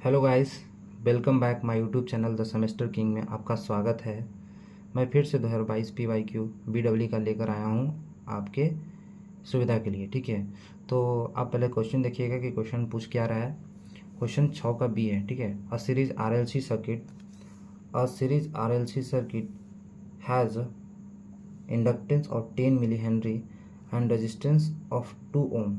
Hello guys, welcome back my YouTube channel the semester king में आपका स्वागत है। मैं फिर से 2022 PYQ BW का लेकर आया हूँ आपके सुविधा के लिए। ठीक है, तो आप पहले क्वेश्चन देखिएगा कि क्वेश्चन पूछ क्या रहा है। क्वेश्चन 6 का बी है। ठीक है, a series RLC circuit has inductance of 10 milli henry and resistance of 2 ohm.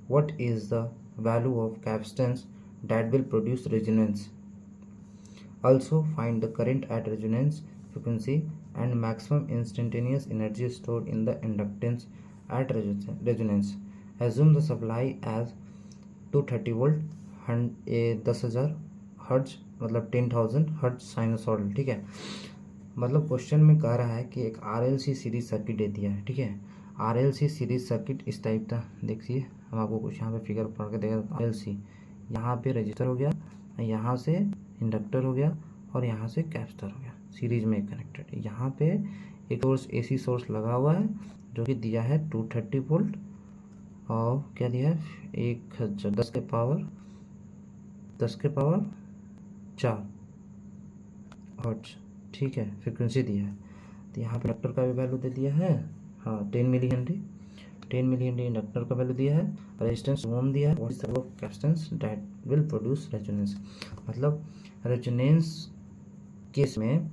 What is the value of capacitance that will produce resonance? Also find the current at resonance frequency and maximum instantaneous energy stored in the inductance at resonance. Assume the supply as 230 volt 10,000 hertz मतलब 10,000 hertz sinusoidal. ठीक है, मतलब question में कह रहा है कि एक RLC सीरीज सर्किट दे दिया है। ठीक है, RLC सीरीज सर्किट इस टाइप का देखिए, हम आपको कुछ यहाँ पे फिगर पढ़ के देगा। RLC यहाँ पे रजिस्टर हो गया, यहाँ से इंडक्टर हो गया और यहाँ से कैपेसिटर हो गया, सीरीज में कनेक्टेड। यहाँ पे एक सोर्स AC सोर्स लगा हुआ है जो कि दिया है 230 वोल्ट और क्या दिया है 10 के पावर 4 हर्ट्ज। ठीक है, फ्रिक्वेंसी दिया है। तो यहाँ पे इंडक्टर का भी वैल्यू दे दिया है, हाँ 10 मिली हेनरी इंडक्टर का वैल्यू दिया है, रेजिस्टेंस ओम दिया है। What is the value of capacitance that will produce resonance. मतलब रेजोनेंस केस में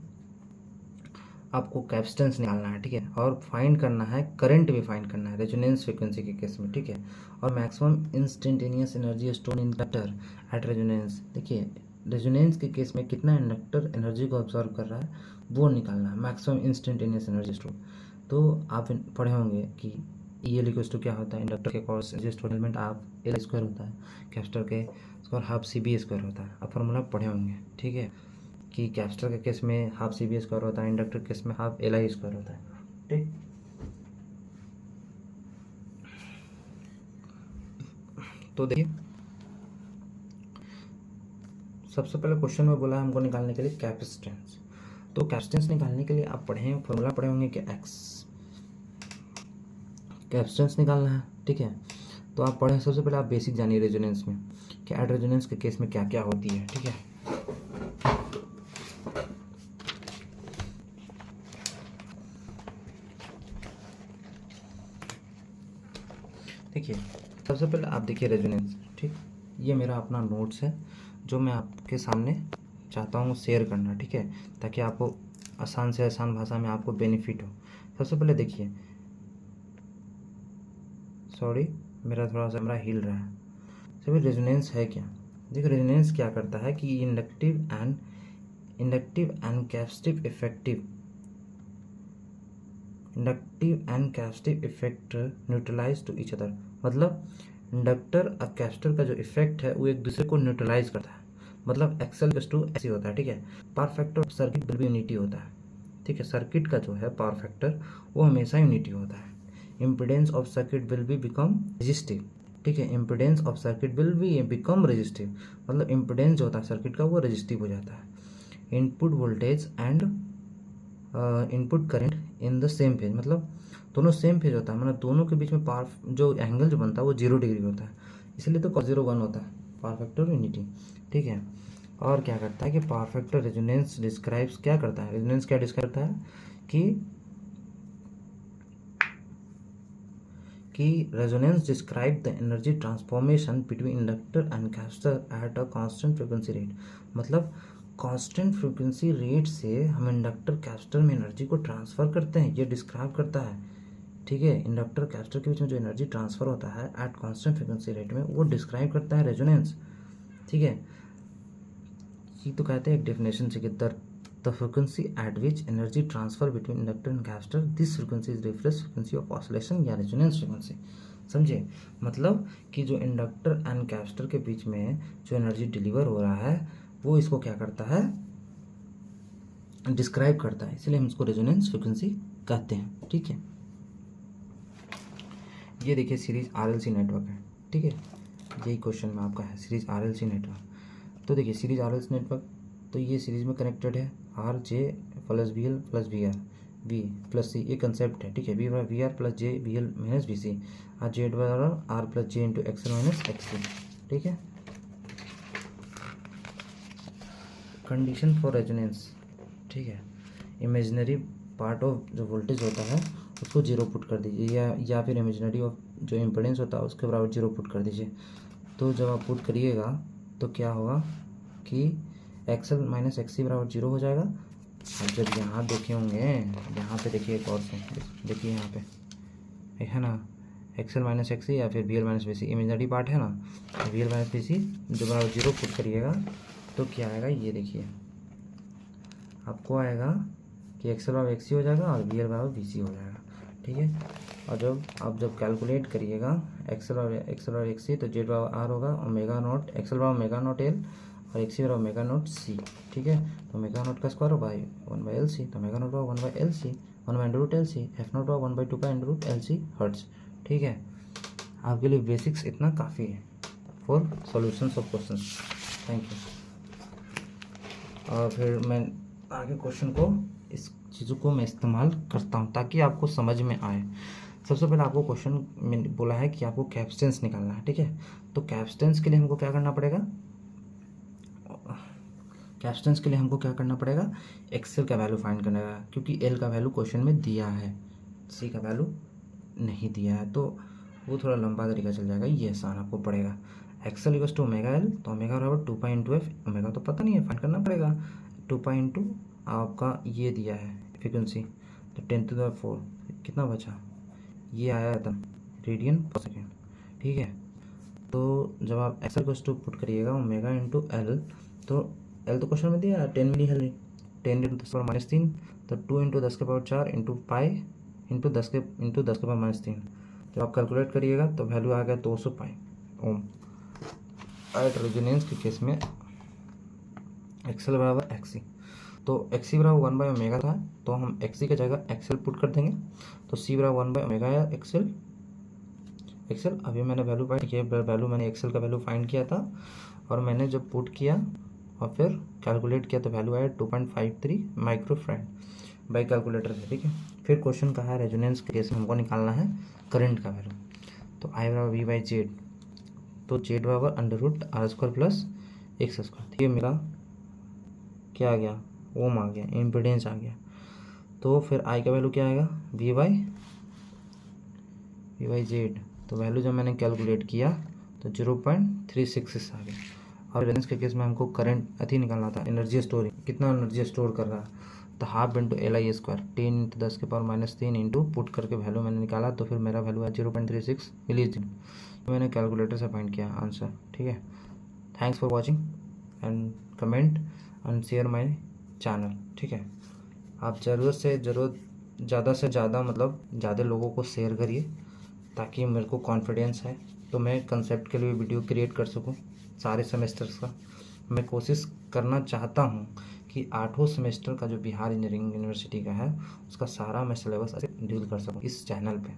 आपको कैपेसिटेंस निकालना है। ठीक है, और फाइंड करना है, करंट भी फाइंड करना है रेजोनेंस फ्रीक्वेंसी के केस में। ठीक है, और maximum instantaneous energy store in inductor at resonance. देखिए रेजोनेंस के केस में कितना इंडक्टर एनर्जी को ऑब्जर्व कर रहा है वो निकालना है, मैक्सिमम इंस्टेंटेनियस एनर्जी स्टोर। तो आप पढ़े होंगे कि EL इक्वल्स टू क्या होता है, इंडक्टर के cos energy store element half L square होता है, कैपेसिटर के स्क्वायर हाफ CB स्क्वायर होता है। आप फॉर्मूला पढ़े होंगे। ठीक है, कि कैपेसिटर के केस में हाफ CB स्क्वायर होता है, इंडक्टर के केस में हाफ LI स्क्वायर होता है। ठीक, तो देखिए सबसे पहले क्वेश्चन में बोला हमको निकालने के लिए कैपेसिटेंस। तो कैपेसिटेंस निकालने के लिए आप पढ़े फॉर्मूला पढ़े होंगे कि X कैपेसिटेंस निकालना है। ठीक है, तो आप पढ़े, सबसे पहले आप बेसिक जानिए रेजोनेंस में कि एट रेजोनेंस के केस में क्या क्या होती है। ठीक है, देखिए सबसे पहले आप देखिए रेजोनेंस। ठीक, ये मेरा अपना नोट्स है जो मैं आपके सामने चाहता हूँ शेयर करना। ठीक है, ताकि आपको आसान से आसान भाषा में आपको बेनिफिट हो। सबसे पहले देखिए, सॉरी मेरा थोड़ा सा कैमरा हिल रहा है। सभी रेजोनेंस है क्या, देखो रेजोनेंस क्या करता है कि inductive and capacitive effect neutralise to each other. मतलब इंडक्टर और कैपेसिटर का जो इफेक्ट है वो एक दूसरे को न्यूट्रलाइज करता है। मतलब एक्सएल टू ऐसी होता है। ठीक है, power factor circuit will be unity होता है। ठीक है, सर्किट का जो है पावर फैक्टर वो हमेशा यूनिटी होता है। Impedance of circuit will be become resistive. ठीक है, impedance of circuit will be become resistive, मतलब इम्पीडेंस जो होता है सर्किट का वो रेजिस्टिव हो जाता है। Input voltage and input current in the same phase, मतलब दोनों सेम फेज होता है, मतलब दोनों के बीच में पावर जो एंगल जो बनता है वो 0 डिग्री होता है, इसलिए तो cos 0 1 होता है, पावर फैक्टर यूनिटी। ठीक है, और क्या करता है कि पावर फैक्टर रेजोनेंस डिस्क्राइब्स क्या करता है, रेजोनेंस क्या डिस्क्राइब करता है कि resonance describe the energy transformation between inductor and capacitor at a constant frequency rate. मतलब कांस्टेंट फ्रीक्वेंसी रेट से हम इंडक्टर कैपेसिटर में एनर्जी को ट्रांसफ़र करते हैं, ये डिस्क्राइब करता है। ठीक है, इंडक्टर कैपेसिटर के बीच में जो एनर्जी ट्रांसफ़र होता है एट कांस्टेंट फ्रीक्वेंसी रेट में वो डिस्क्राइब करता है रेजोनेंस। ठीक है, ये तो कहते हैं एक डेफिनेशन से कि the frequency at which energy transfer between inductor and capacitor, this frequency is reference frequency of oscillation या resonance frequency। समझे, मतलब कि जो इंडक्टर एंड कैपेसिटर के बीच में जो एनर्जी डिलीवर हो रहा है वो इसको क्या करता है, डिस्क्राइब करता है, इसलिए हम इसको रेजोनेंस फ्रीक्वेंसी कहते हैं। ठीक है, ये देखिए सीरीज RLC नेटवर्क है। ठीक है, यही क्वेश्चन में आपका है, सीरीज RLC नेटवर्क। तो देखिए सीरीज RLC नेटवर्क, तो ये सीरीज में कनेक्टेड है RJ plus VL plus VR V plus C, ये कंसेप्ट है। ठीक है, VR plus J VL minus VC, R Z द्वारा R plus J into XL minus XC। ठीक है, कंडीशन फॉर रेजोनेंस, ठीक है, इमेजिनरी पार्ट ऑफ जो वोल्टेज होता है उसको 0 पुट कर दीजिए, या फिर इमेजिनरी ऑफ जो इम्पीडेंस होता है उसके बराबर 0 पुट कर दीजिए। तो जब आप पुट करिएगा तो क्या होगा कि एक्सएल माइनस एक्सी बराबर 0 हो जाएगा। अब जब यहाँ देखे होंगे, यहाँ पे देखिए एक और से, देखिए यहाँ पे है ना, एक्सएल माइनस एक्सी या फिर V L minus V C, imaginary part है ना, V L minus V C जो बराबर 0 पुट करिएगा तो क्या आएगा, ये देखिए आपको आएगा कि एक्सएल बराबर एक्सी हो जाएगा और वी एल बराबर वी सी हो जाएगा, ठीक है। और जब कैलकुलेट करिएगा एक्सएल बराबर एक्सी तो जेड बराबर आर होगा, ओमेगा नॉट, एक्सएल बराबर ओमेगा नॉट एल और एक्सी बराबर ओमेगा नॉट सी, ठीक है। तो ओमेगा नॉट का स्क्वायर होगा 1/LC, तो ओमेगा नॉट बराबर 1/LC, 1/√LC, एफ नॉट बराबर 1/2π√LC हर्ट्ज, ठीक है। आपके लिए बेसिक्स इतना काफ़ी है for solutions of question. Thank you. और फिर मैं आगे क्वेश्चन को, इस चीज़ों को मैं इस्तेमाल करता हूँ ताकि आपको समझ में आए। सबसे पहले आपको क्वेश्चन में बोला है कि आपको कैपेसिटेंस निकालना है, ठीक है। तो कैपेसिटेंस के लिए हमको क्या करना पड़ेगा, कैपेसिटेंस के लिए हमको क्या करना पड़ेगा, एक्सएल का वैल्यू फाइंड करना है, क्योंकि एल का वैल्यू क्वेश्चन में दिया है, सी का वैल्यू नहीं दिया है, तो वो थोड़ा लंबा तरीका चल जाएगा, ये आसान आपको पड़ेगा। XL equals to omega L, तो ओमेगा बराबर 2π इंटू एफ, ओमेगा तो पता नहीं है, फाइंड करना पड़ेगा, 2π इंटू आपका ये दिया है फ्रीक्वेंसी, तो 10⁴ कितना बचा, ये आया था रेडियन पर सेकेंड, ठीक है। तो जब आप एक्सएल इक्वल्स टू पुट करिएगा ओमेगा इंटू एल, तो एल तो क्वेश्चन में दिया है 10 मिली हेनरी, 10 इंटू 10⁻³ तो 2 इंटू 10⁴ इंटू पाई इंटू 10⁻³ जब आप कैलकुलेट करिएगा तो वैल्यू आ गया 200 पाई ओम। एट रेजोनेंस के केस में एक्सएल बराबर एक्सी, तो एक्सी बराबर 1/ओमेगा था, तो हम एक्सी की जगह एक्सएल पुट कर देंगे, तो सी बराबर 1/ओमेगा या एक्सएल। अभी मैंने वैल्यू फाइंड किया, वैल्यू मैंने एक्सएल का वैल्यू फाइंड किया था, और मैंने जब पुट किया और फिर कैलकुलेट किया तो वैल्यू आया 2.53 माइक्रोफैराड बाई कैलकुलेटर से, ठीक है। फिर क्वेश्चन कहा है रेजोनेंस के केस में हमको निकालना है करंट का वैल्यू, तो आई बराबर वी बाई जेड, तो जेड बराबर √r² प्लस x², ये मेरा क्या आ गया, ओम आ गया, इम्पीडेंस आ गया। तो फिर आई का वैल्यू क्या आएगा, वी बाई जेड, तो वैल्यू जब मैंने कैलकुलेट किया तो 0.366 आ गया। और रेजोनेंस के केस में हमको करंट अथी निकालना था, एनर्जी स्टोरिंग, कितना एनर्जी स्टोर कर रहा है, तो half into LI² 10 into 10⁻³ into put करके वैल्यू मैंने निकाला, तो फिर मेरा वैल्यू है 0.36 मिलीजूल। मैंने कैलकुलेटर से फाइंड किया आंसर, ठीक है। Thanks for watching and comment and share my channel, ठीक है। आप ज़रूरत से ज़्यादा मतलब ज़्यादा लोगों को शेयर करिए, ताकि मेरे को कॉन्फिडेंस है तो मैं कंसेप्ट के लिए वीडियो क्रिएट कर सकूं सारे सेमेस्टर्स का। मैं कोशिश करना चाहता हूं कि 8वां सेमेस्टर का जो बिहार इंजीनियरिंग यूनिवर्सिटी का है उसका सारा मैं सिलेबस डील कर सकूं इस चैनल पे,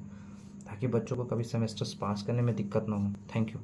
ताकि बच्चों को कभी सेमेस्टर्स पास करने में दिक्कत ना हो। Thank you.